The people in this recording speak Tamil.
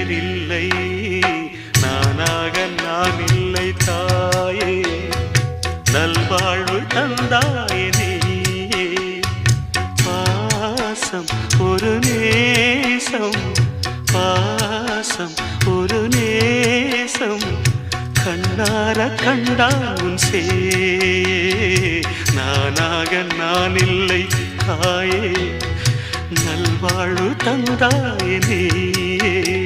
வேறில்லை நானாக நான் இல்லை தாயே நல்வாழ்வு தந்தாயே நீயே பாசம் ஒரு நேசம் பாசம் ஒரு நேசம் கண்ணார கண்டான் சே நானாக நான் இல்லை தாயே நல்வாழ்வு தந்தாயே நீயே